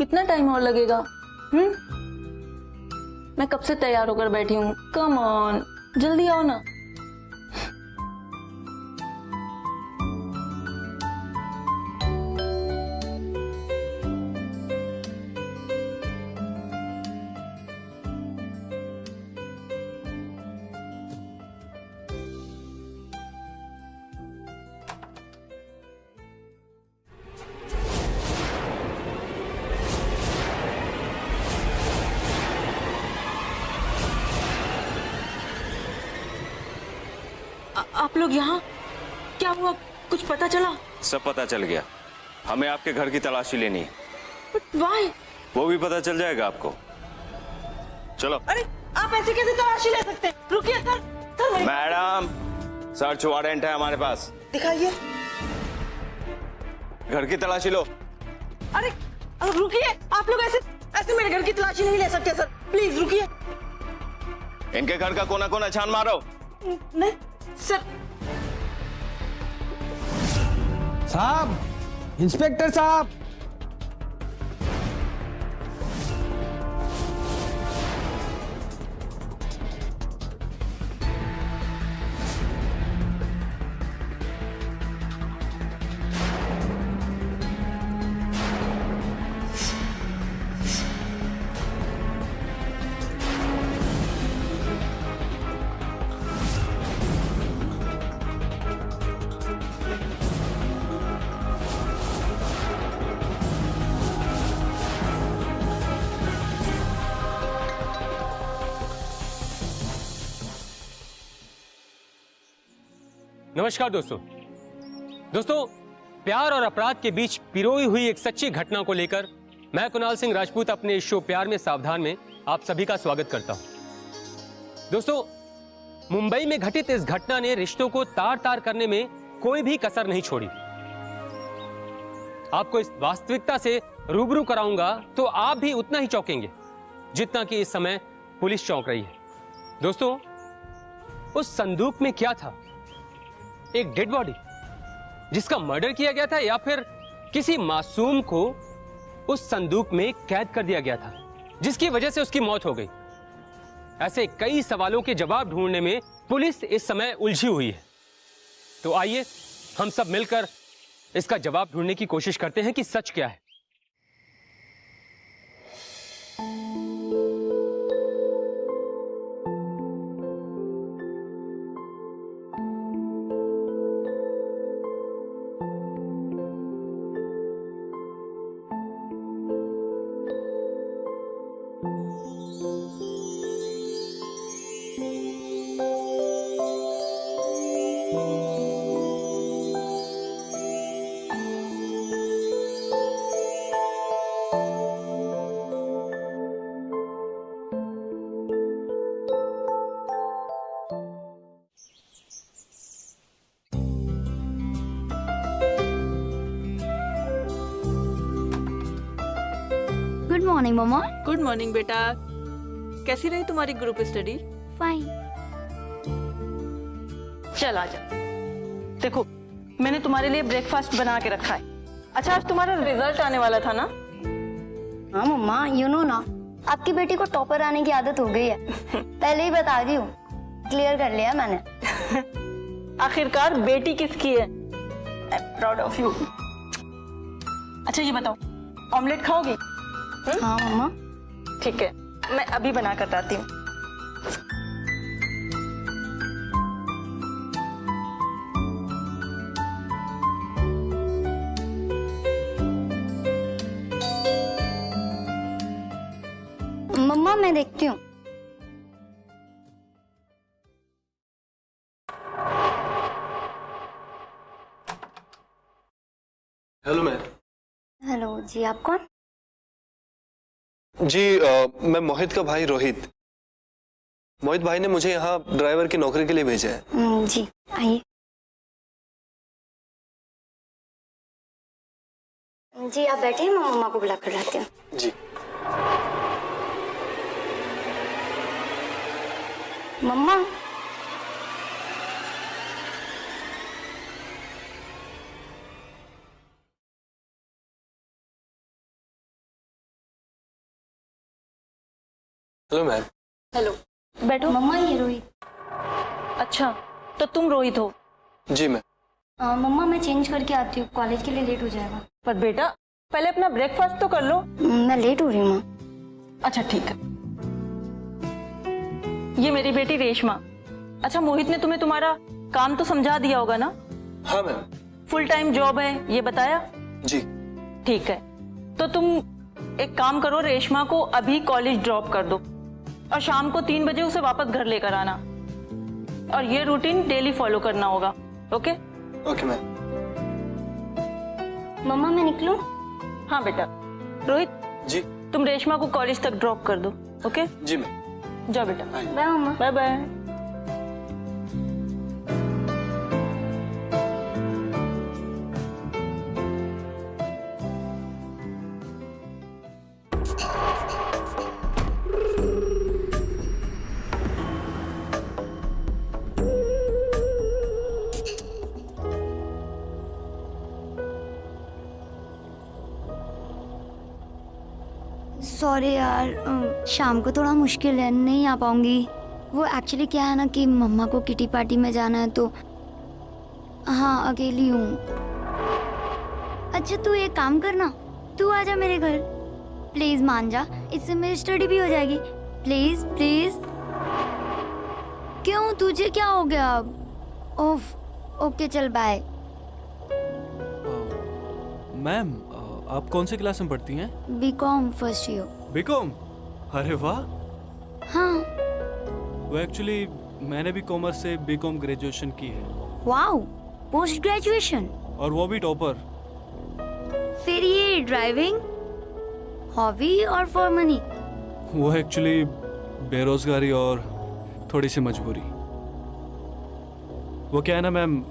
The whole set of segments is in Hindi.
कितना टाइम और लगेगा? मैं कब से तैयार होकर बैठी हूँ। कम ऑन, जल्दी आओ ना। आप लोग यहाँ? क्या हुआ, कुछ पता चला? सब पता चल गया। हमें आपके घर की तलाशी लेनी है। But why? वो भी पता चल जाएगा आपको। चलो। अरे आप ऐसे कैसे तलाशी ले सकते हैं? रुकिए sir. Sir madam, search warrant है हमारे पास। दिखाइए। घर की तलाशी लो। अरे रुकिए, आप लोग ऐसे ऐसे मेरे घर की तलाशी नहीं ले सकते सर। प्लीज रुकिए। इनके घर का कोना कोना छान मारो। नहीं सर। साहब, इंस्पेक्टर साहब। नमस्कार दोस्तों, प्यार और अपराध के बीच पिरोई हुई एक सच्ची घटना को लेकर मैं कुणाल सिंह राजपूत अपने इस शो प्यार में सावधान में आप सभी का स्वागत करता हूं। दोस्तों, मुंबई में घटित इस घटना ने रिश्तों को तार तार करने में कोई भी कसर नहीं छोड़ी। आपको इस वास्तविकता से रूबरू कराऊंगा तो आप भी उतना ही चौंकेंगे जितना कि इस समय पुलिस चौंक रही है। दोस्तों, उस संदूक में क्या था? एक डेड बॉडी जिसका मर्डर किया गया था, या फिर किसी मासूम को उस संदूक में कैद कर दिया गया था जिसकी वजह से उसकी मौत हो गई। ऐसे कई सवालों के जवाब ढूंढने में पुलिस इस समय उलझी हुई है। तो आइए हम सब मिलकर इसका जवाब ढूंढने की कोशिश करते हैं कि सच क्या है। गुड मॉर्निंग मम्मा। गुड मॉर्निंग बेटा। कैसी रही तुम्हारी ग्रुप स्टडी? फाइन। चल आजा। देखो, मैंने तुम्हारे लिए ब्रेकफास्ट बना के रखा है। अच्छा, आज तुम्हारा रिजल्ट आने वाला था ना? हाँ मम्मा, यू नो ना, आपकी बेटी को टॉपर आने की आदत हो गई है। पहले ही बता रही हूँ, क्लियर कर लिया मैंने। आखिरकार बेटी किसकी है? Proud of you. अच्छा ये बताओ, ऑमलेट खाओगी? हाँ मम्मा। ठीक है, मैं अभी बना कर लाती हूँ। मम्मा मैं देखती हूँ। Hello ma'am. हेलो जी, आप कौन? जी मैं मोहित का भाई रोहित। मोहित भाई ने मुझे यहाँ ड्राइवर की नौकरी के लिए भेजा है। जी आइए। जी आप बैठिए, मैं मम्मा को बुला कर लाती हूँ। जी। मम्मा हेलो मैम। हेलो, बैठो। मम्मा ये रोहित। अच्छा, तो तुम रोहित हो? जी मैम। मम्मा मैं चेंज करके आती हूँ, कॉलेज के लिए लेट हो जाएगा। पर बेटा पहले अपना ब्रेकफास्ट तो कर लो। मैं लेट हो रही हूँ माँ। अच्छा ठीक है। ये मेरी बेटी रेशमा। अच्छा, मोहित ने तुम्हें तुम्हारा काम तो समझा दिया होगा ना? हाँ मैम। फुल टाइम जॉब है ये बताया? जी। ठीक है, तो तुम एक काम करो, रेशमा को अभी कॉलेज ड्रॉप कर दो और शाम को 3 बजे उसे वापस घर लेकर आना, और ये रूटीन डेली फॉलो करना होगा। ओके? Okay ma'am. मम्मा मैं निकलूं? हाँ बेटा। रोहित जी। तुम रेशमा को कॉलेज तक ड्रॉप कर दो। ओके? जी मैम। जाओ बेटा। Bye mamma. Bye bye. Sorry यार, शाम को थोड़ा मुश्किल है, नहीं आ पाऊंगी। वो एक्चुअली क्या है ना कि मम्मा को किटी पार्टी में जाना है, तो हाँ अकेली हूँ। अच्छा तू एक काम करना, तू आजा मेरे घर प्लीज, मान जा, इससे मेरी स्टडी भी हो जाएगी। Please please. क्यों, तुझे क्या हो गया अब? ओफ, ओके चल बाय। मैम आप कौन सी क्लास में पढ़ती हैं? BCom first year. बीकॉम? अरे वाह। हाँ। वो एक्चुअली मैंने भी कॉमर्स से बीकॉम ग्रेजुएशन की है। Wow, post graduation? और वो भी टॉपर। फिर ये ड्राइविंग हॉबी और फॉर मनी? वो एक्चुअली बेरोजगारी और थोड़ी सी मजबूरी। वो क्या है ना मैम,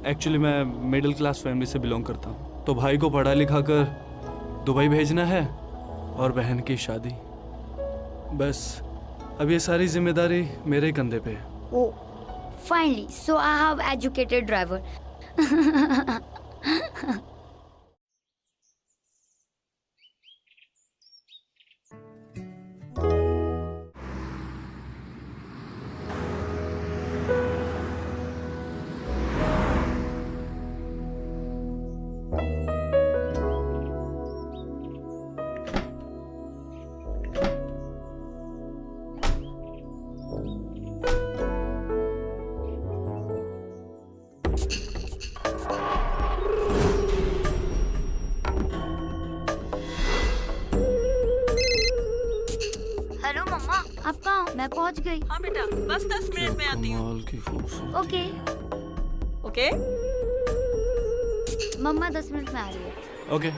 एक्चुअली मैं मिडिल क्लास फैमिली से बिलोंग करता हूँ, तो भाई को पढ़ा लिखा कर दुबई भेजना है और बहन की शादी। बस अब ये सारी जिम्मेदारी मेरे कंधे पे है। Oh, finally, so I have educated driver. Hello mamma, आप कहाँ हो? मैं पहुँच गई। हाँ बेटा, बस 10 मिनट में आती हूँ। कमाल की खूबसूरती। Okay okay? मम्मा 10 मिनट में आ रही है। ओके।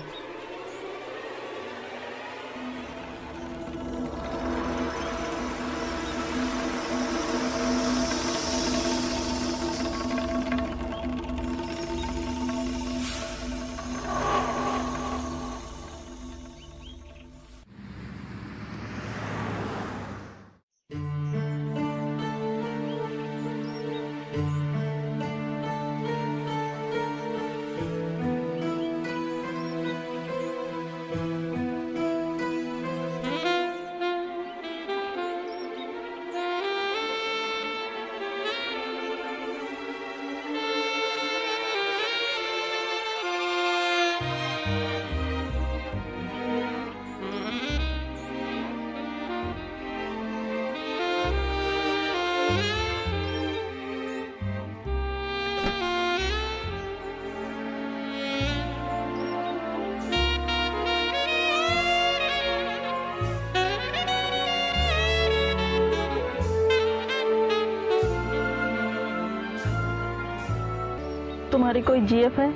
तुम्हारी कोई जीएफ है?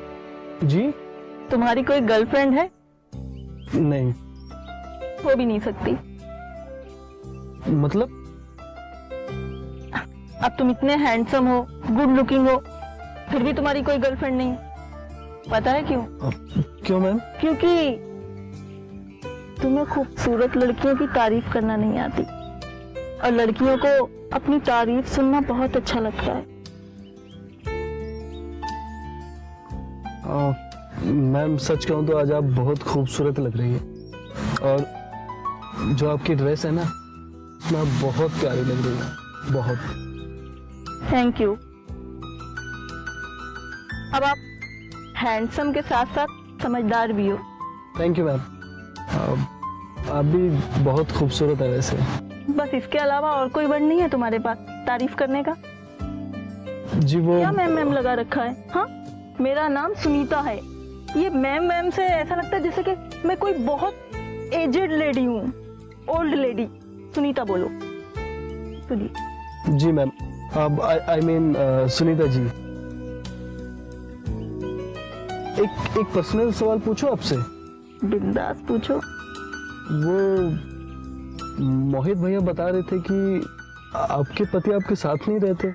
जी? तुम्हारी कोई गर्लफ्रेंड है? नहीं। हो भी नहीं सकती। मतलब? अब तुम इतने हैंडसम हो, गुड लुकिंग हो, फिर भी तुम्हारी कोई गर्लफ्रेंड नहीं। पता है क्यों? क्यों मैम? क्योंकि तुम्हें खूबसूरत लड़कियों की तारीफ करना नहीं आती, और लड़कियों को अपनी तारीफ सुनना बहुत अच्छा लगता है। मैम सच कहूँ तो आज आप बहुत खूबसूरत लग रही है, और जो आपकी ड्रेस है ना, रेशमा बहुत प्यारी लग रही है, बहुत। Thank you. अब आप हैंडसम के साथ साथ समझदार भी हो। Thank you ma'am. आप भी बहुत खूबसूरत है वैसे। बस इसके अलावा और कोई वर्ड नहीं है तुम्हारे पास तारीफ करने का? जी वो क्या मैम मैम लगा रखा है? हाँ, मेरा नाम सुनीता है। ये मैम मैम से ऐसा लगता है जैसे कि मैं कोई बहुत एजेड लेडी हूँ, ओल्ड लेडी। सुनीता बोलो। सुनिए। जी मैम। अब आई मीन सुनीता जी, एक पर्सनल सवाल पूछो आपसे? बिंदास पूछो। वो मोहित भैया बता रहे थे कि आपके पति आपके साथ नहीं रहते।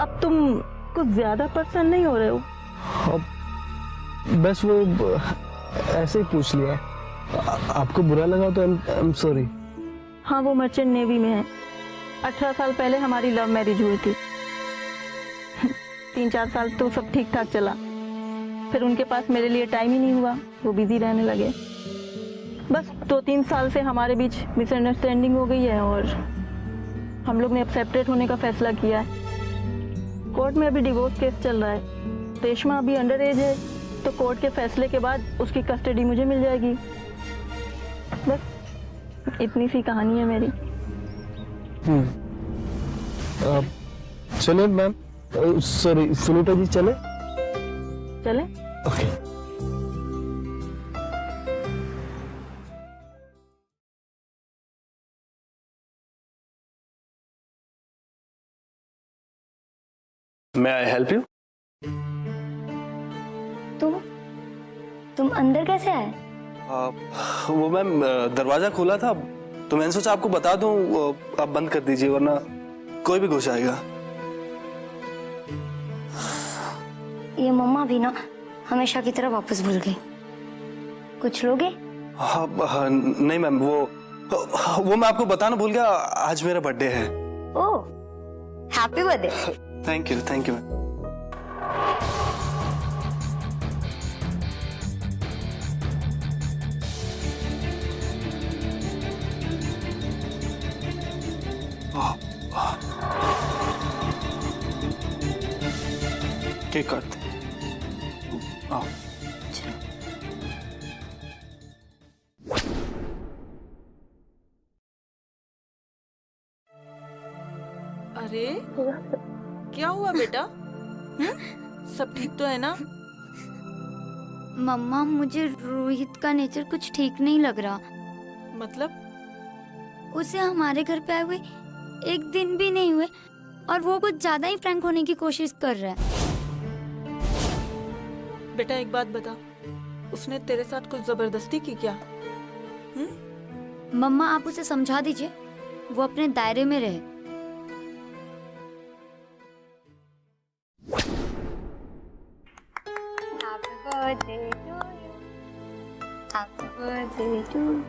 अब तुम कुछ ज्यादा पर्सन नहीं हो रहे हो? अब बस वो ऐसे ही पूछ लिया। आपको बुरा लगा तो आई एम सॉरी। हाँ, वो मर्चेंट नेवी में है। 18 साल पहले हमारी लव मैरिज हुई थी। 3-4 साल तो सब ठीक ठाक चला, फिर उनके पास मेरे लिए टाइम ही नहीं हुआ, वो बिजी रहने लगे। बस 2-3 साल से हमारे बीच मिसअंडरस्टैंडिंग हो गई है और हम लोग ने अब सेपरेट होने का फैसला किया है। कोर्ट में अभी डिवोर्स केस चल रहा है। रेशमा अभी अंडर एज है, तो कोर्ट के फैसले के बाद उसकी कस्टडी मुझे मिल जाएगी। बस इतनी सी कहानी है मेरी। चले मैम, सॉरी सुनीता जी, चले? चले? Okay. May I help you? तुम अंदर कैसे आए? वो मैम दरवाजा खुला था तो मैंने सोचा आपको बता दूं, आप बंद कर दीजिए वरना कोई भी घुस आएगा। ये मम्मा भी ना हमेशा की तरह वापस भूल गई। कुछ लोगे? हाँ, नहीं मैम, वो मैं आपको बताना भूल गया, आज मेरा बर्थडे है। Oh, happy birthday. Thank you ma'am. Cake काटते आओ। अरे क्या हुआ बेटा? सब ठीक तो है ना? मम्मा, मुझे रोहित का नेचर कुछ ठीक नहीं लग रहा। मतलब? उसे हमारे घर पे आए हुए 1 दिन भी नहीं हुए और वो कुछ ज्यादा ही फ्रैंक होने की कोशिश कर रहा है। बेटा एक बात बता, उसने तेरे साथ कुछ जबरदस्ती की क्या? मम्मा, आप उसे समझा दीजिए, वो अपने दायरे में रहे। Happy birthday to you. Happy birthday to you.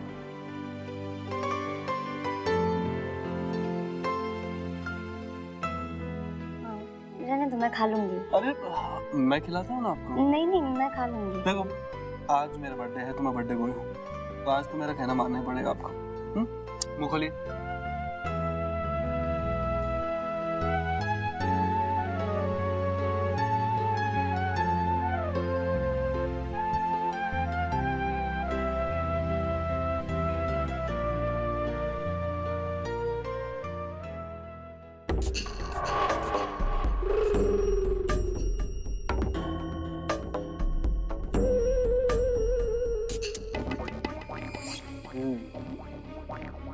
रहने दो, मैं खा लूंगी। अरे मैं खिलाता हूँ ना आपको। नहीं नहीं, मैं खा लूंगी। देखो, आज मेरा बर्थडे है तो मैं बर्थडे बॉय हूँ, तो आज तो मेरा कहना मानना ही पड़ेगा आपको। मुँह खोलिए।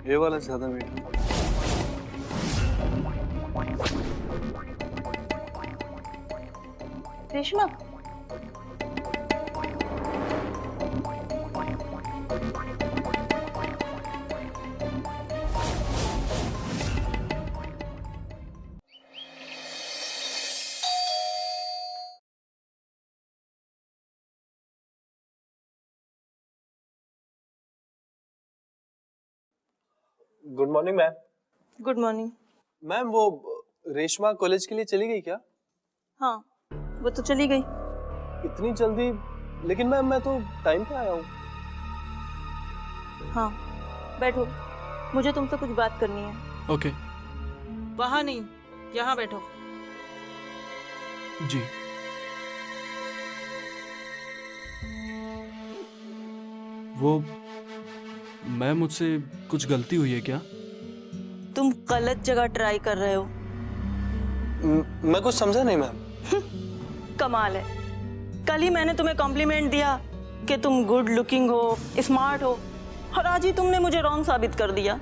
ये वाला ज्यादा मीठा। Reshma, good morning ma'am. Good morning. Ma'am वो रेशमा कॉलेज के लिए चली गई क्या? हाँ, वो तो चली गई। इतनी जल्दी? लेकिन मैम मैं तो टाइम पे आया हूँ। हाँ, बैठो। मुझे तुमसे कुछ बात करनी है। ओके। वहां नहीं, यहाँ बैठो। जी। वो मैम, मुझसे कुछ गलती हुई है क्या? तुम गलत जगह ट्राई कर रहे हो। मैं कुछ समझा नहीं मैम। कमाल है, कल ही मैंने तुम्हें कॉम्प्लीमेंट दिया कि तुम गुड लुकिंग हो, स्मार्ट हो, और आज ही तुमने मुझे रॉन्ग साबित कर दिया।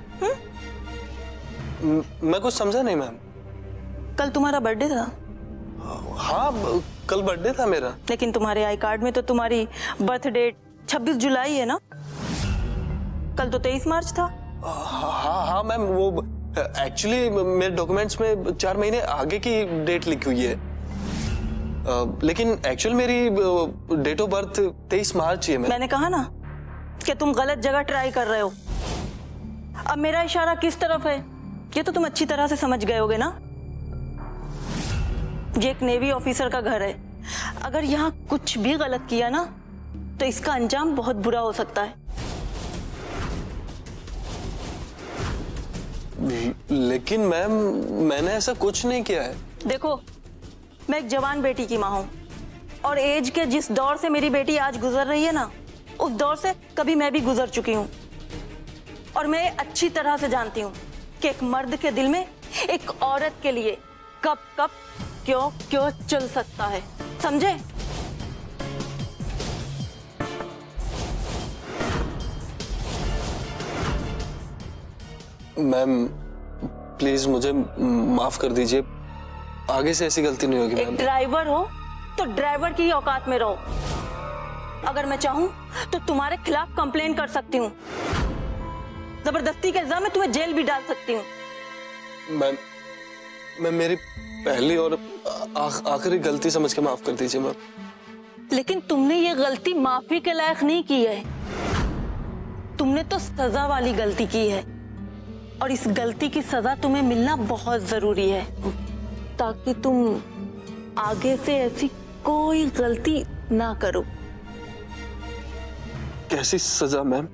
मैं कुछ समझा नहीं मैम। कल तुम्हारा बर्थडे था। हाँ, कल बर्थडे था मेरा। लेकिन तुम्हारे आई कार्ड में तो तुम्हारी बर्थ डेट 26 जुलाई है ना? कल तो 23 मार्च था। हाँ मैम, वो एक्चुअली मेरे डॉक्यूमेंट्स में 4 महीने आगे की डेट लिखी हुई है, लेकिन एक्चुअल मेरी डेट ऑफ बर्थ 23 मार्च है। मैंने कहा ना कि तुम गलत जगह ट्राई कर रहे हो। अब मेरा इशारा किस तरफ है ये तो तुम अच्छी तरह से समझ गए होगे ना। ये एक नेवी ऑफिसर का घर है, अगर यहाँ कुछ भी गलत किया ना तो इसका अंजाम बहुत बुरा हो सकता है। लेकिन मैम, मैंने ऐसा कुछ नहीं किया है। देखो, मैं एक जवान बेटी की माँ हूँ, और एज के जिस दौर से मेरी बेटी आज गुजर रही है ना, उस दौर से कभी मैं भी गुजर चुकी हूँ। और मैं अच्छी तरह से जानती हूँ कि एक मर्द के दिल में एक औरत के लिए कब कब क्यों क्यों चल सकता है, समझे? मैम प्लीज मुझे माफ कर दीजिए, आगे से ऐसी गलती नहीं होगी एक मैम। ड्राइवर हो तो ड्राइवर की ही औकात में रहो। अगर मैं चाहूं तो तुम्हारे खिलाफ कंप्लेन कर सकती हूँ, जबरदस्ती के इल्जाम में तुम्हें जेल भी डाल सकती हूँ। मैम मेरी पहली और आखिरी गलती समझ के माफ कर दीजिए मैम। लेकिन तुमने ये गलती माफी के लायक नहीं की है, तुमने तो सजा वाली गलती की है, और इस गलती की सजा तुम्हें मिलना बहुत जरूरी है, ताकि तुम आगे से ऐसी कोई गलती ना करो। कैसी सजा मैम?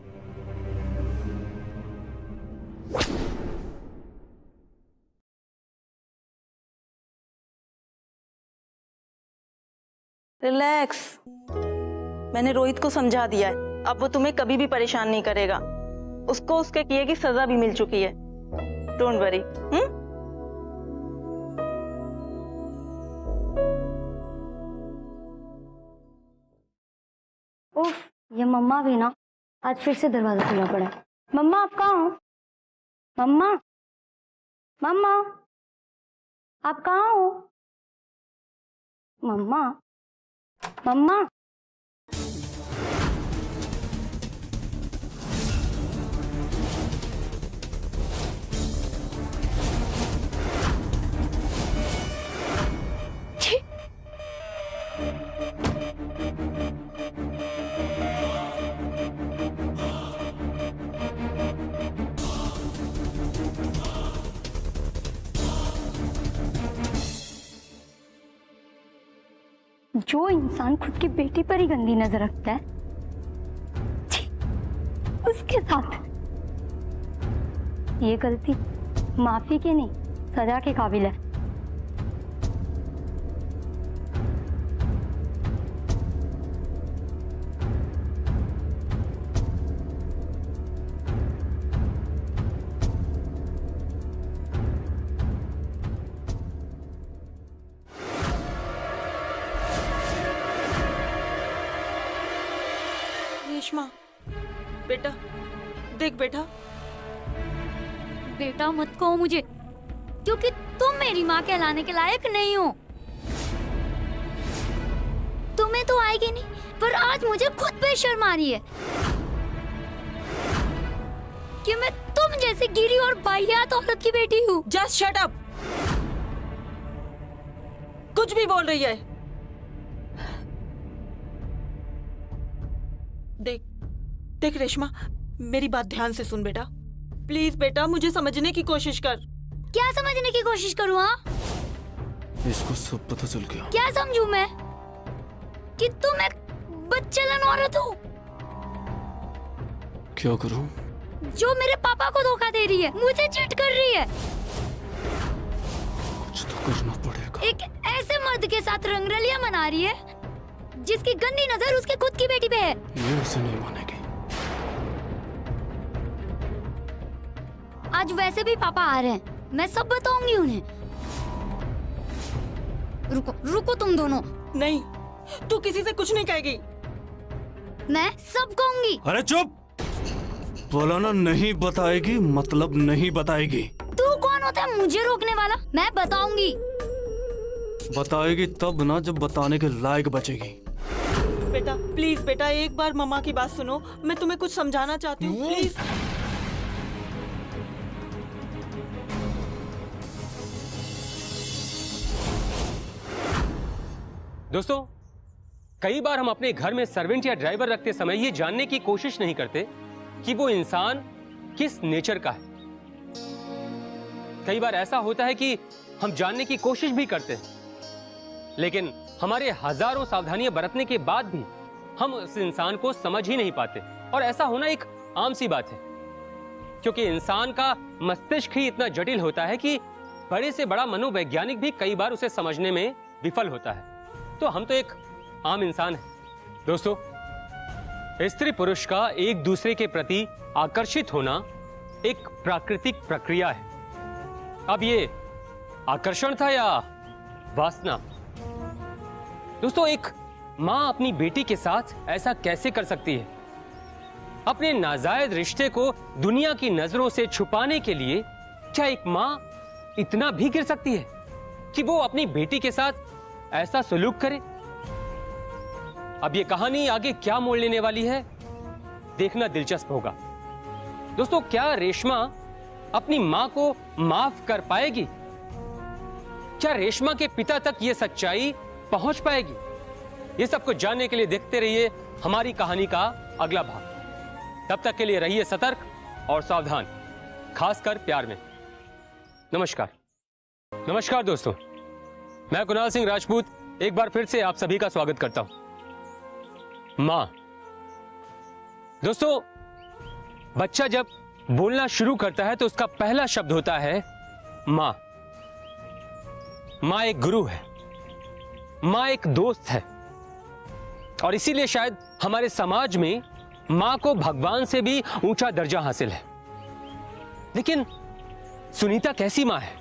रिलैक्स, मैंने रोहित को समझा दिया है, अब वो तुम्हें कभी भी परेशान नहीं करेगा। उसको उसके किए की सजा भी मिल चुकी है, डोंट वरी। उफ, ये मम्मा भी ना आज फिर से दरवाजा खुला पड़ा है। मम्मा आप कहाँ हो? मम्मा, मम्मा आप कहाँ हो? मम्मा, मम्मा। जो इंसान खुद की बेटी पर ही गंदी नजर रखता है, छी, उसके साथ ये गलती माफी की नहीं, सजा के काबिल है। रेशमा, बेटा देख बेटा। बेटा मत कहो मुझे, क्योंकि तुम मेरी माँ कहलाने के लायक नहीं हो। तुम्हें तो आएगी नहीं, पर आज मुझे खुद पे शर्म आ रही है कि मैं तुम जैसी गिरी और वाहियात औरत की बेटी हूँ। Just shut up. कुछ भी बोल रही है। देख देख रेशमा, मेरी बात ध्यान से सुन बेटा। प्लीज बेटा, मुझे समझने की कोशिश कर। क्या समझने की कोशिश करूँ? हाँ, इसको सब पता चल गया। क्या समझूं मैं कि तुम एक बदचलन औरत हो? क्या करूं? जो मेरे पापा को धोखा दे रही है, मुझे चीट कर रही है। कुछ तो करना पड़ेगा। एक ऐसे मर्द के साथ रंगरलियां मना रही है जिसकी गंदी नजर उसके खुद की बेटी पे है। ये उसे नहीं मानेगी। आज वैसे भी पापा आ रहे हैं, मैं सब बताऊंगी उन्हें। रुको रुको तुम दोनों, नहीं, तू किसी से कुछ नहीं कहेगी। मैं सब कहूंगी। अरे चुप! बोला ना, नहीं बताएगी मतलब नहीं बताएगी। तू कौन होता है मुझे रोकने वाला? मैं बताऊंगी। बताएगी तब ना जब बताने के लायक बचेगी। बेटा प्लीज बेटा, एक बार मम्मा की बात सुनो, मैं तुम्हें कुछ समझाना चाहती हूँ, प्लीज। दोस्तों, कई बार हम अपने घर में सर्वेंट या ड्राइवर रखते समय ये जानने की कोशिश नहीं करते कि वो इंसान किस नेचर का है। कई बार ऐसा होता है कि हम जानने की कोशिश भी करते हैं, लेकिन हमारे हजारों सावधानियां बरतने के बाद भी हम उस इंसान को समझ ही नहीं पाते। और ऐसा होना एक आम सी बात है, क्योंकि इंसान का मस्तिष्क ही इतना जटिल होता है कि बड़े से बड़ा मनोवैज्ञानिक भी कई बार उसे समझने में विफल होता है। तो हम तो एक आम इंसान हैं। दोस्तों, स्त्री पुरुष का एक दूसरे के प्रति आकर्षित होना एक प्राकृतिक प्रक्रिया है। अब ये आकर्षण था या वासना? दोस्तों, एक मां अपनी बेटी के साथ ऐसा कैसे कर सकती है? अपने नाजायज रिश्ते को दुनिया की नजरों से छुपाने के लिए क्या एक मां इतना भी गिर सकती है कि वो अपनी बेटी के साथ ऐसा सलूक करे? अब ये कहानी आगे क्या मोड़ लेने वाली है, देखना दिलचस्प होगा। दोस्तों, क्या रेशमा अपनी मां को माफ कर पाएगी? क्या रेशमा के पिता तक ये सच्चाई पहुंच पाएगी? ये सब कुछ जानने के लिए देखते रहिए हमारी कहानी का अगला भाग। तब तक के लिए रहिए सतर्क और सावधान, खासकर प्यार में। नमस्कार। नमस्कार दोस्तों, मैं कुणाल सिंह राजपूत एक बार फिर से आप सभी का स्वागत करता हूं। मां। दोस्तों, बच्चा जब बोलना शुरू करता है तो उसका पहला शब्द होता है मां। मां एक गुरु है, मां एक दोस्त है, और इसीलिए शायद हमारे समाज में मां को भगवान से भी ऊंचा दर्जा हासिल है। लेकिन सुनीता कैसी मां है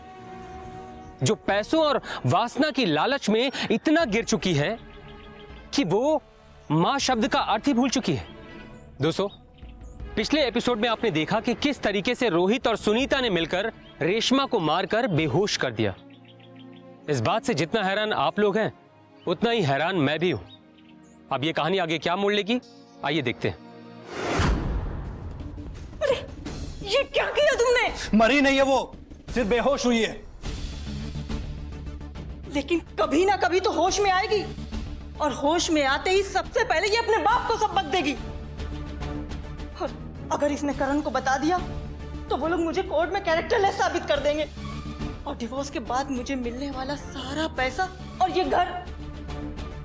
जो पैसों और वासना की लालच में इतना गिर चुकी है कि वो मां शब्द का अर्थ ही भूल चुकी है? दोस्तों, पिछले एपिसोड में आपने देखा कि किस तरीके से रोहित और सुनीता ने मिलकर रेशमा को मारकर बेहोश कर दिया। इस बात से जितना हैरान आप लोग हैं, उतना ही हैरान मैं भी हूं। अब ये कहानी आगे क्या मोड़ लेगी, आइए देखते हैं। अरे ये क्या किया तुमने? मरी नहीं है वो, सिर्फ बेहोश हुई है। लेकिन कभी ना कभी तो होश में आएगी, और होश में आते ही सबसे पहले ये अपने बाप को सबक देगी। और अगर इसने करण को बता दिया तो वो लोग मुझे कोर्ट में कैरेक्टरलेस साबित कर देंगे, और डिवोर्स के बाद मुझे मिलने वाला सारा पैसा और ये घर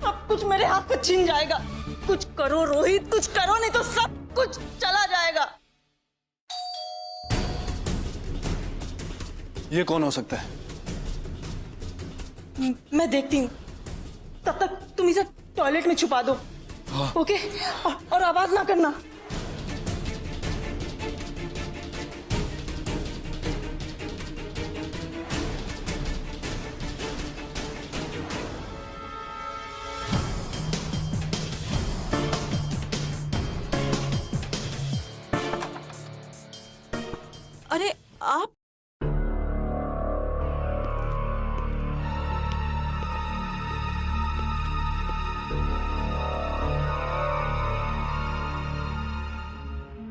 अब कुछ मेरे हाथ से छीन जाएगा। कुछ करो रोहित, कुछ करो, नहीं तो सब कुछ चला जाएगा। ये कौन हो सकता है? मैं देखती हूँ, तब तक तुम इसे टॉयलेट में छुपा दो। ओके? और आवाज ना करना। अरे आप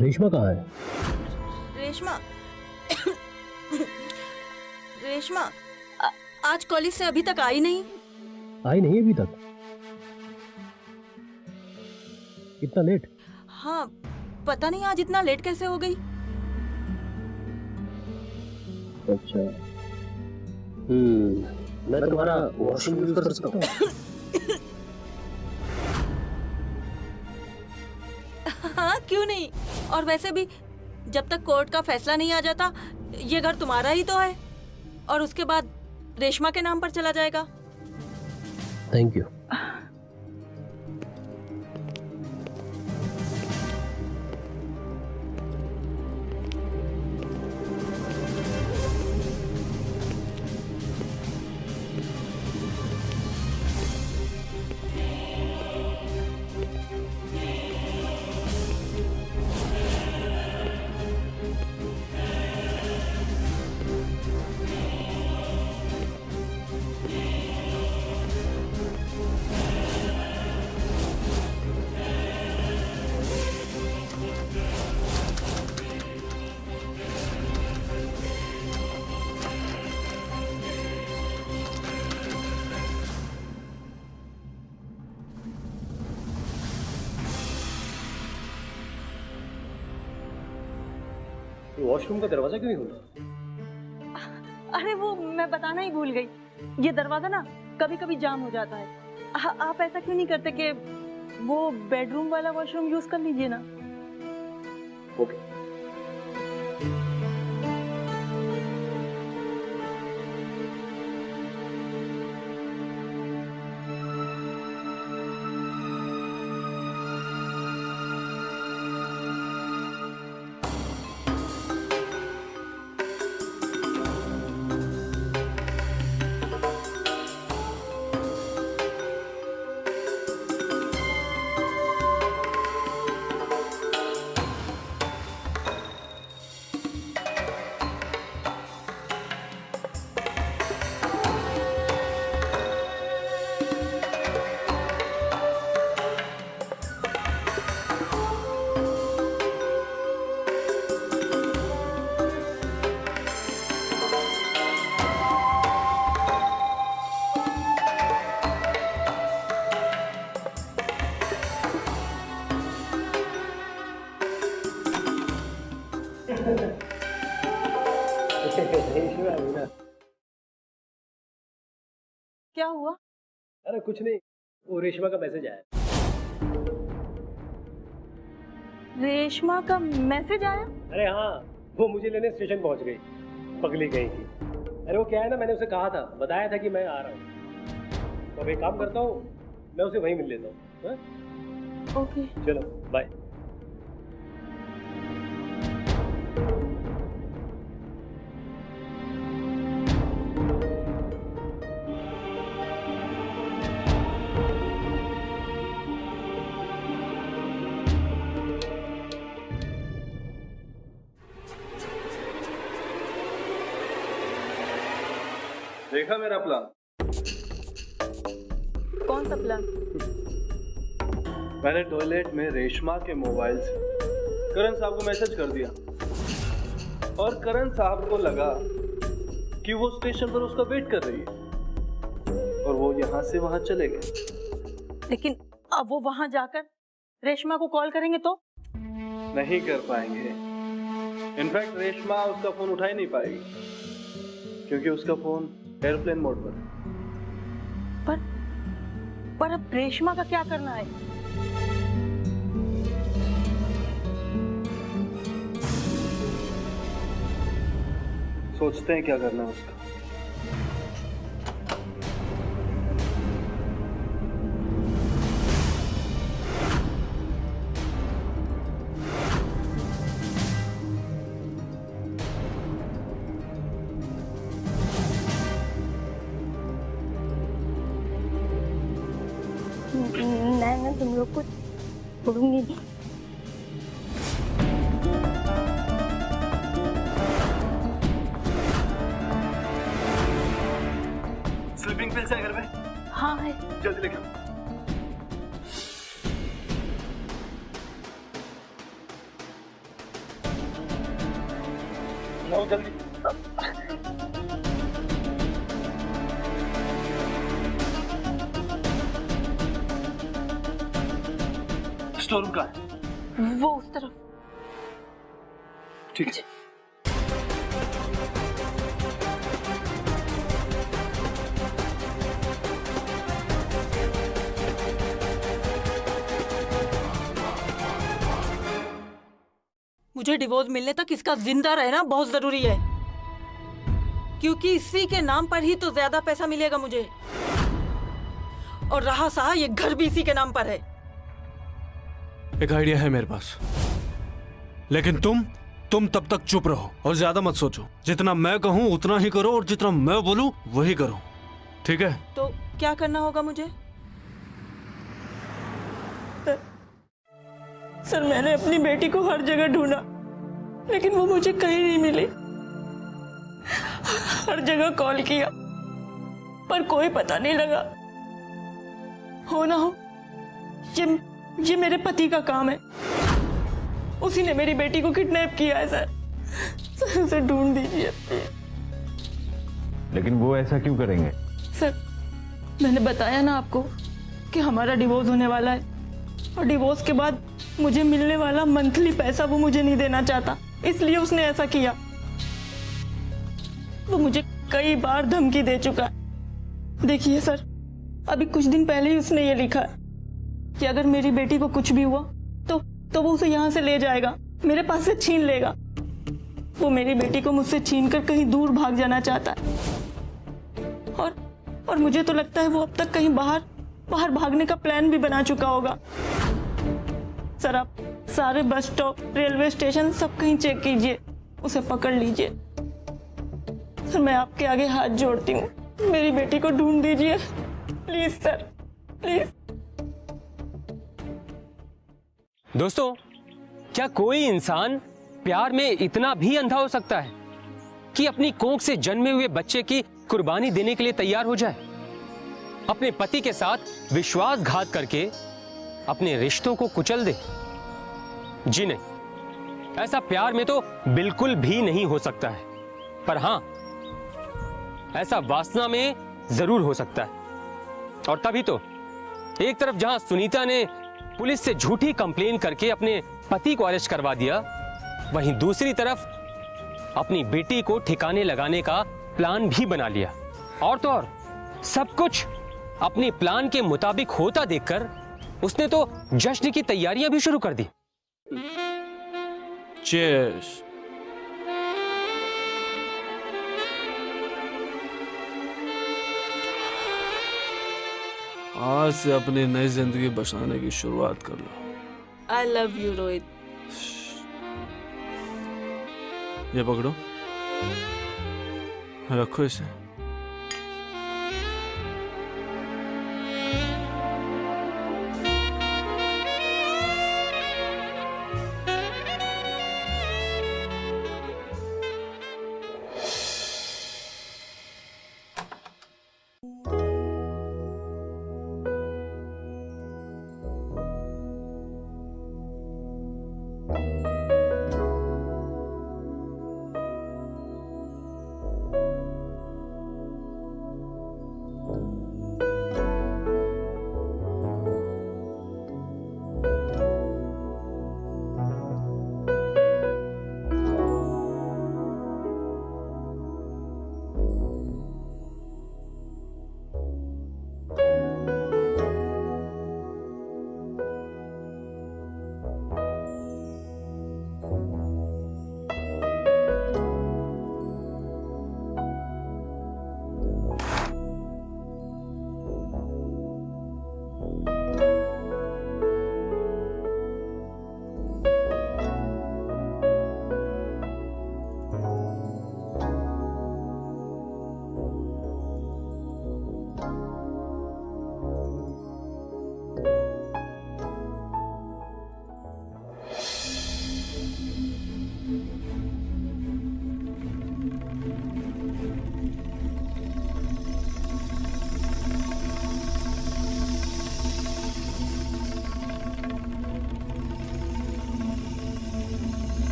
रेशमा कहाँ है? रेशमा रेशमा आज कॉलेज से अभी तक आई नहीं। आई नहीं अभी तक? इतना लेट? हाँ, पता नहीं आज इतना लेट कैसे हो गई। अच्छा, मैं तुम्हारा वॉशरूम यूज कर सकता हूँ? हाँ, क्यों नहीं। और वैसे भी जब तक कोर्ट का फैसला नहीं आ जाता ये घर तुम्हारा ही तो है, और उसके बाद रेशमा के नाम पर चला जाएगा। Thank you. वॉशरूम का दरवाजा क्यों नहीं खुला? अरे वो मैं बताना ही भूल गई, ये दरवाजा ना कभी कभी जाम हो जाता है। आप ऐसा क्यों नहीं करते कि वो बेडरूम वाला वॉशरूम यूज कर लीजिए ना। ओके। क्या हुआ? अरे कुछ नहीं, वो रेशमा का मैसेज आया। रेशमा का मैसेज आया? अरे हाँ, वो मुझे लेने स्टेशन पहुंच गई, पगली गई थी। अरे वो क्या है ना, मैंने उसे कहा था, बताया था कि मैं आ रहा हूँ, तो अब एक काम करता हूँ, मैं उसे वहीं मिल लेता हूँ। ओके। चलो बाय। देखा मेरा प्लान? कौन सा प्लान? मैंने टॉयलेट में रेशमा के मोबाइल से करण साहब को मैसेज कर दिया और करण साहब को लगा कि वो स्टेशन पर उसका वेट कर रही है और वो यहाँ से वहां चले गए। लेकिन अब वो वहां जाकर रेशमा को कॉल करेंगे तो? नहीं कर पाएंगे। इनफैक्ट रेशमा उसका फोन उठा ही नहीं पाएगी क्योंकि उसका फोन एयरप्लेन मोड पर है। पर अब रेशमा का क्या करना है? सोचते हैं क्या करना है उसका। मैं तुम लोग को छोड़ूंगी नहीं। स्लीपिंग पिल्स है घर में? हाँ है। जल्दी लेके आओ। लाओ जल्दी। स्टोर रूम का है? वो उस तरफ। ठीक है। मुझे डिवोर्स मिलने तक इसका जिंदा रहना बहुत जरूरी है, क्योंकि इसी के नाम पर ही तो ज्यादा पैसा मिलेगा मुझे। और रहा सहा, ये घर भी इसी के नाम पर है। एक आइडिया है मेरे पास, लेकिन तुम तब तक चुप रहो और ज्यादा मत सोचो। जितना मैं कहूं उतना ही करो और जितना मैं बोलूं वही करो, ठीक है? तो क्या करना होगा मुझे? सर मैंने अपनी बेटी को हर जगह ढूंढा, लेकिन वो मुझे कहीं नहीं मिली। हर जगह कॉल किया पर कोई पता नहीं लगा। हो ना हो ये मेरे पति का काम है, उसी ने मेरी बेटी को किडनैप किया है सर उसे ढूंढ दीजिए। लेकिन वो ऐसा क्यों करेंगे? सर मैंने बताया ना आपको कि हमारा डिवोर्स होने वाला है, और डिवोर्स के बाद मुझे मिलने वाला मंथली पैसा वो मुझे नहीं देना चाहता, इसलिए उसने ऐसा किया। वो मुझे कई बार धमकी दे चुका है। देखिए सर, अभी कुछ दिन पहले ही उसने ये लिखा है कि अगर मेरी बेटी को कुछ भी हुआ तो वो उसे यहाँ से ले जाएगा, मेरे पास से छीन लेगा। वो मेरी बेटी को मुझसे छीनकर कहीं दूर भाग जाना चाहता है, और मुझे तो लगता है वो अब तक कहीं बाहर भागने का प्लान भी बना चुका होगा। सर आप सारे बस स्टॉप, रेलवे स्टेशन सब कहीं चेक कीजिए, उसे पकड़ लीजिए। सर मैं आपके आगे हाथ जोड़ती हूँ, मेरी बेटी को ढूंढ दीजिए प्लीज सर, प्लीज। दोस्तों, क्या कोई इंसान प्यार में इतना भी अंधा हो सकता है कि अपनी कोख से जन्मे हुए बच्चे की कुर्बानी देने के लिए तैयार हो जाए, अपने पति के साथ विश्वासघात करके अपने रिश्तों को कुचल दे? जी नहीं, ऐसा प्यार में तो बिल्कुल भी नहीं हो सकता है। पर हां, ऐसा वासना में जरूर हो सकता है। और तभी तो एक तरफ जहां सुनीता ने पुलिस से झूठी कंप्लेन करके अपने पति को अरेस्ट करवा दिया, वहीं दूसरी तरफ अपनी बेटी को ठिकाने लगाने का प्लान भी बना लिया। और तो और सब कुछ अपने प्लान के मुताबिक होता देखकर उसने तो जश्न की तैयारियां भी शुरू कर दी। चीयर्स। आज से अपनी नई जिंदगी बसाने की शुरुआत कर लो। I love you Rohit. ये पकड़ो, रखो इसे।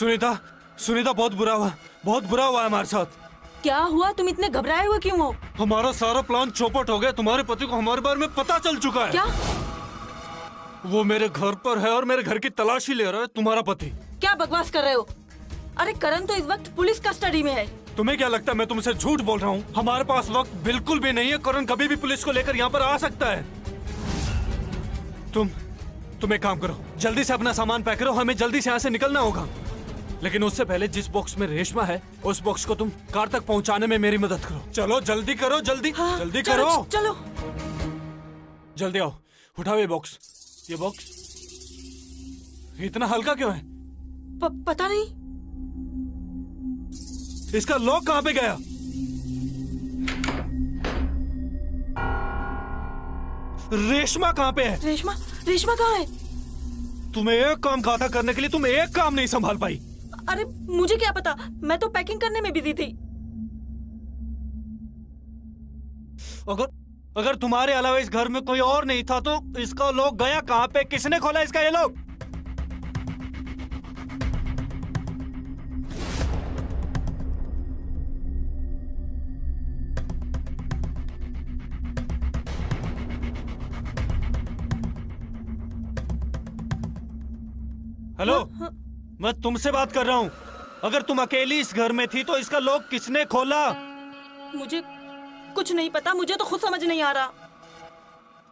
सुनीता, सुनीता बहुत बुरा हुआ है हमारे साथ। क्या हुआ? तुम इतने घबराए हुए क्यों हो? हमारा सारा प्लान चौपट हो गया। तुम्हारे पति को हमारे बारे में पता चल चुका है। क्या? वो मेरे घर पर है और मेरे घर की तलाशी ले रहा है तुम्हारा पति। क्या बकवास कर रहे हो? अरे करण तो इस वक्त पुलिस कस्टडी में है। तुम्हें क्या लगता है मैं तुमसे झूठ बोल रहा हूँ? हमारे पास वक्त बिल्कुल भी नहीं है। करण कभी भी पुलिस को लेकर यहाँ पर आ सकता है। तुम एक काम करो, जल्दी से अपना सामान पैक करो, हमें जल्दी से यहाँ से निकलना होगा। लेकिन उससे पहले जिस बॉक्स में रेशमा है उस बॉक्स को तुम कार तक पहुँचाने में मेरी मदद करो। चलो जल्दी करो, जल्दी हाँ, जल्दी चलो, करो। चलो जल्दी आओ, उठाओ ये बॉक्स। ये बॉक्स इतना हल्का क्यों है? पता नहीं। इसका लॉक कहाँ पे गया? रेशमा कहाँ पे है? रेशमा कहाँ है? तुम्हें एक काम कहा था करने के लिए, तुम एक काम नहीं संभाल पाई। अरे मुझे क्या पता, मैं तो पैकिंग करने में बिजी थी। अगर तुम्हारे अलावा इस घर में कोई और नहीं था तो इसका लॉक गया कहाँ पे? किसने खोला इसका ये लॉक? हेलो, मैं तुमसे बात कर रहा हूँ। अगर तुम अकेली इस घर में थी तो इसका लॉक किसने खोला? मुझे कुछ नहीं पता, मुझे तो खुद समझ नहीं आ रहा।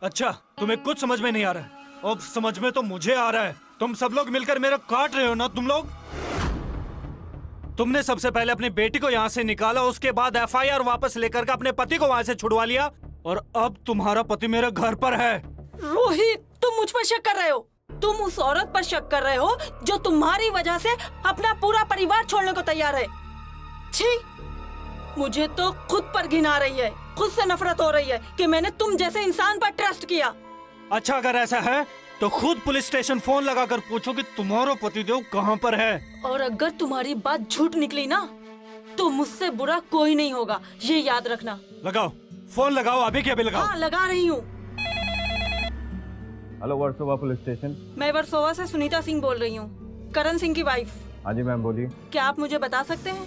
अच्छा, तुम्हें कुछ समझ में नहीं आ रहा है। अब समझ में तो मुझे आ रहा है। तुम सब लोग मिलकर मेरा काट रहे हो ना। तुमने सबसे पहले अपनी बेटी को यहाँ से निकाला, उसके बाद एफआईआर वापस लेकर के अपने पति को वहाँ से छुड़वा लिया, और अब तुम्हारा पति मेरे घर पर है। रोहित, तुम मुझ पर शक कर रहे हो। तुम उस औरत पर शक कर रहे हो जो तुम्हारी वजह से अपना पूरा परिवार छोड़ने को तैयार है। छी, मुझे तो खुद पर घिन आ रही है, खुद से नफरत हो रही है कि मैंने तुम जैसे इंसान पर ट्रस्ट किया। अच्छा, अगर ऐसा है तो खुद पुलिस स्टेशन फोन लगाकर पूछो कि तुम्हारा पतिदेव कहाँ पर है। और अगर तुम्हारी बात झूठ निकली ना तो मुझसे बुरा कोई नहीं होगा, ये याद रखना। लगाओ फोन, लगाओ अभी के अभी लगाओ। हाँ, लगा रही हूँ। Hello, Versova police station. मैं वर्सोवा से सुनीता सिंह बोल रही हूँ, करण सिंह की वाइफ। हाँ जी मैम, बोलिए। क्या आप मुझे बता सकते हैं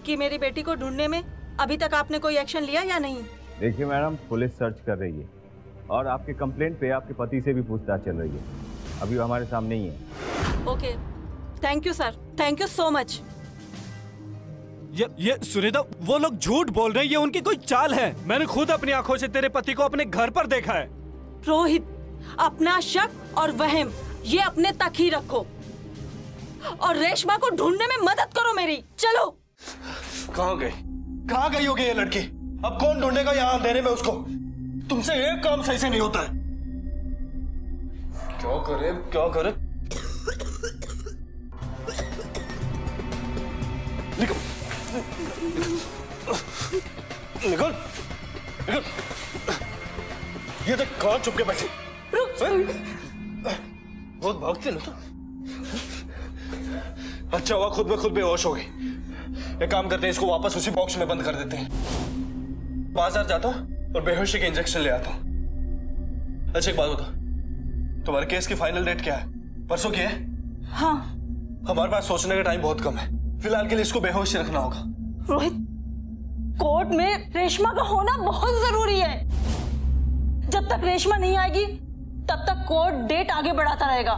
कि मेरी बेटी को ढूंढने में अभी तक आपने कोई एक्शन लिया या नहीं? देखिए मैडम, पुलिस सर्च कर रही है और आपके कंप्लेंट पे आपके पति से भी पूछताछ चल रही है। अभी वो हमारे सामने ही है। Okay, thank you sir, thank you so much. ये सुनीता, वो लोग झूठ बोल रहे हैं, ये उनकी कोई चाल है। मैंने खुद अपनी आंखों से तेरे पति को अपने घर पर देखा है। रोहित, अपना शक और वहम ये अपने तक ही रखो और रेशमा को ढूंढने में मदद करो मेरी। चलो। कहाँ गई होगी ये लड़की? अब कौन ढूंढेगा यहाँ अंधेरे में उसको? तुमसे एक काम सही से नहीं होता है। क्या करे? निकल। ये देख कहाँ छुप के बैठी। बहुत भागती ना तो। अच्छा हुआ खुद बेहोश हो गई। एक काम करते हैं, इसको वापस उसी बॉक्स में बंद कर देते हैं। बाजार जाता हूँ और बेहोशी के इंजेक्शन ले आता हूँ। अच्छा एक बात बता, तुम्हारे केस की फाइनल डेट क्या है? परसों की है? हाँ। हमारे पास सोचने का टाइम बहुत कम है। फिलहाल के लिए इसको बेहोश रखना होगा। रोहित, कोर्ट में रेशमा का होना बहुत जरूरी है। जब तक रेशमा नहीं आएगी तब तक कोर्ट डेट आगे बढ़ाता रहेगा।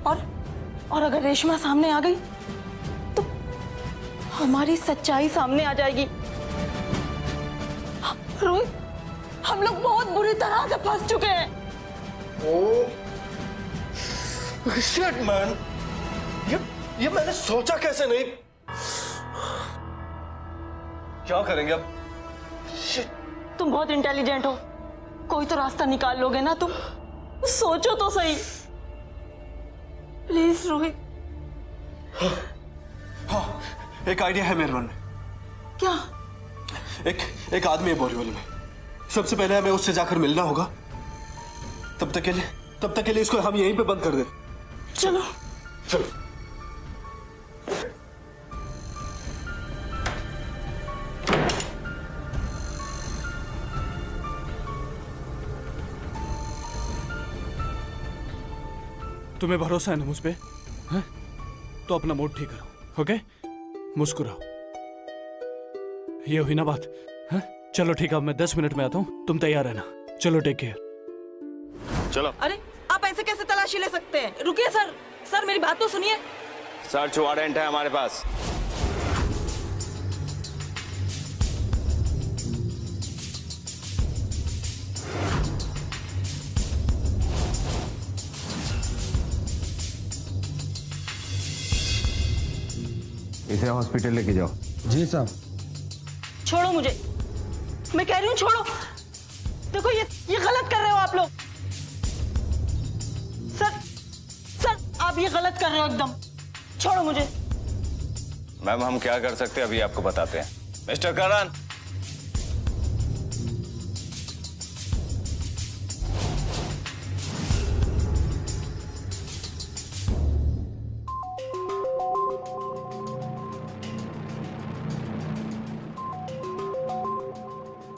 और अगर रेशमा सामने आ गई तो हमारी सच्चाई सामने आ जाएगी। रोहित, हम लोग बहुत बुरी तरह से फंस चुके हैं। शिट मैन, ये मैंने सोचा कैसे नहीं। क्या करेंगे अब? शिट। तुम बहुत इंटेलिजेंट हो, कोई तो रास्ता निकाल लोगे ना तुम। सोचो तो सही प्लीज रोहित। हाँ, एक आइडिया है मेरे मन में। क्या? एक आदमी है बोरीवली में। सबसे पहले हमें उससे जाकर मिलना होगा। तब तक के लिए इसको हम यहीं पे बंद कर दे। चलो। तुम्हें भरोसा है ना मुझ पे? तो अपना मूड ठीक करो, ओके? मुस्कुराओ। ये हुई ना बात? हाँ? चलो ठीक है, अब मैं 10 मिनट में आता हूँ, तुम तैयार रहना। चलो, टेक केयर। चलो। अरे आप ऐसे कैसे तलाशी ले सकते हैं? रुकिए सर, सर मेरी बात तो सुनिए। सर्च वारंट है हमारे पास। इसे हॉस्पिटल लेके जाओ। जी साहब। छोड़ो मुझे, मैं कह रही हूँ छोड़ो। देखो ये गलत कर रहे हो आप लोग। सर सर आप ये गलत कर रहे हो एकदम। छोड़ो मुझे। मैम हम क्या कर सकते हैं अभी आपको बताते हैं। मिस्टर करण,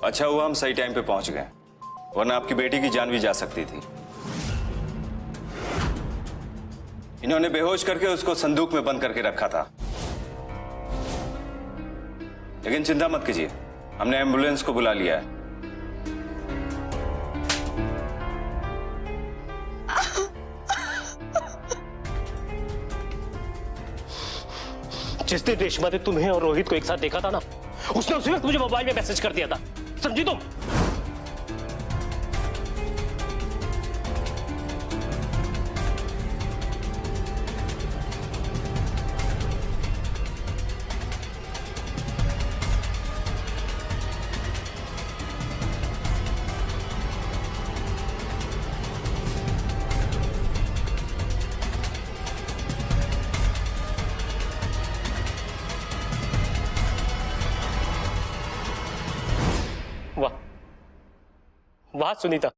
अच्छा हुआ हम सही टाइम पे पहुंच गए, वरना आपकी बेटी की जान भी जा सकती थी। इन्होंने बेहोश करके उसको संदूक में बंद करके रखा था। लेकिन चिंता मत कीजिए, हमने एम्बुलेंस को बुला लिया है। जिस दिन रेशमा ने तुम्हें और रोहित को एक साथ देखा था ना, उसने उसी वक्त मुझे मोबाइल में मैसेज कर दिया था, समझी तुम? वाह वाह सुनीता,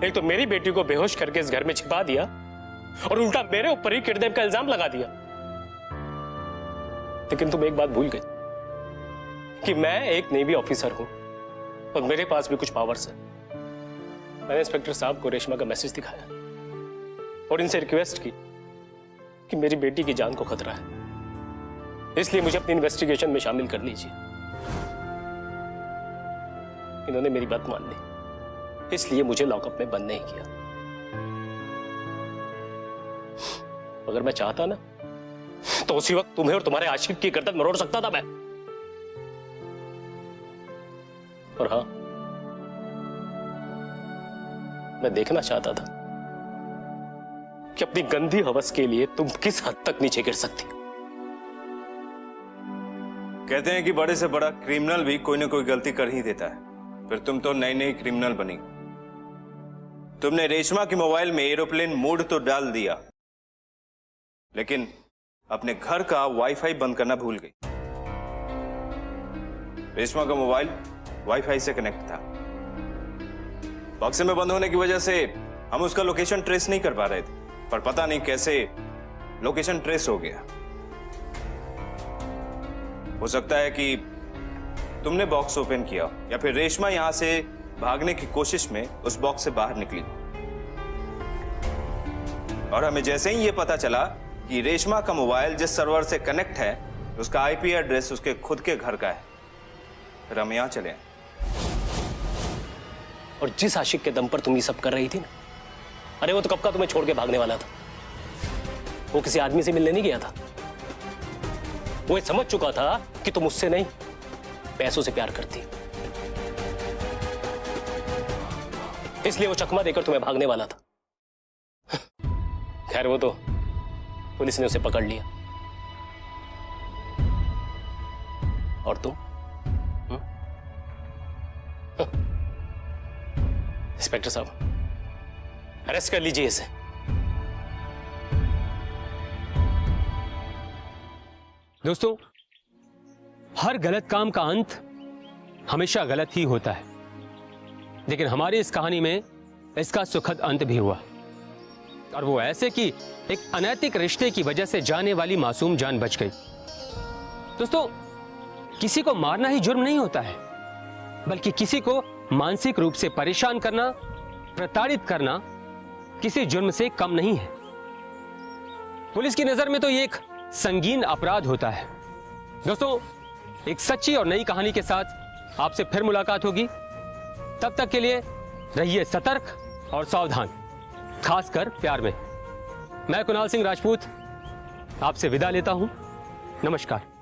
एक तो मेरी बेटी को बेहोश करके इस घर में छिपा दिया और उल्टा मेरे ऊपर ही किडनैप का इल्जाम लगा दिया। लेकिन तुम एक बात भूल गई कि मैं एक नेवी ऑफिसर हूं और मेरे पास भी कुछ पावर्स है। मैंने इंस्पेक्टर साहब को रेशमा का मैसेज दिखाया और इनसे रिक्वेस्ट की कि मेरी बेटी की जान को खतरा है, इसलिए मुझे अपनी इन्वेस्टिगेशन में शामिल कर लीजिए। इन्होंने मेरी बात मान ली, इसलिए मुझे लॉकअप में बंद नहीं किया। अगर मैं चाहता ना तो उसी वक्त तुम्हें और तुम्हारे आशिक की गर्दन मरोड़ सकता था मैं। और हां, मैं देखना चाहता था कि अपनी गंदी हवस के लिए तुम किस हद तक नीचे गिर सकती हो। कहते हैं कि बड़े से बड़ा क्रिमिनल भी कोई ना कोई गलती कर ही देता है, फिर तुम तो नई नई क्रिमिनल बनी। तुमने रेशमा के मोबाइल में एरोप्लेन मोड तो डाल दिया, लेकिन अपने घर का वाईफाई बंद करना भूल गई। रेशमा का मोबाइल वाईफाई से कनेक्ट था। बक्से में बंद होने की वजह से हम उसका लोकेशन ट्रेस नहीं कर पा रहे थे, पर पता नहीं कैसे लोकेशन ट्रेस हो गया। हो सकता है कि तुमने बॉक्स ओपन किया या फिर रेशमा यहां से भागने की कोशिश में उस बॉक्स से बाहर निकली और हमें जैसे ही यह पता चला कि रेशमा का मोबाइल जिस सर्वर से कनेक्ट है उसका आईपी एड्रेस उसके खुद के घर का है, फिर हम यहां चले। और जिस आशिक के दम पर तुम ये सब कर रही थी ना, अरे वो तो कब का तुम्हें छोड़ के भागने वाला था। वो किसी आदमी से मिलने नहीं गया था, वो समझ चुका था कि तुम उससे नहीं पैसों से प्यार करती, इसलिए वो चकमा देकर तुम्हें भागने वाला था। खैर वो तो पुलिस ने उसे पकड़ लिया। और तुम इंस्पेक्टर साहब, अरेस्ट कर लीजिए इसे। दोस्तों, हर गलत काम का अंत हमेशा गलत ही होता है, लेकिन हमारी इस कहानी में इसका सुखद अंत भी हुआ, और वो ऐसे कि एक अनैतिक रिश्ते की वजह से जाने वाली मासूम जान बच गई। दोस्तों, किसी को मारना ही जुर्म नहीं होता है, बल्कि किसी को मानसिक रूप से परेशान करना, प्रताड़ित करना किसी जुर्म से कम नहीं है। पुलिस की नजर में तो ये एक संगीन अपराध होता है। दोस्तों, एक सच्ची और नई कहानी के साथ आपसे फिर मुलाकात होगी। तब तक के लिए रहिए सतर्क और सावधान, खासकर प्यार में। मैं कुणाल सिंह राजपूत आपसे विदा लेता हूं। नमस्कार।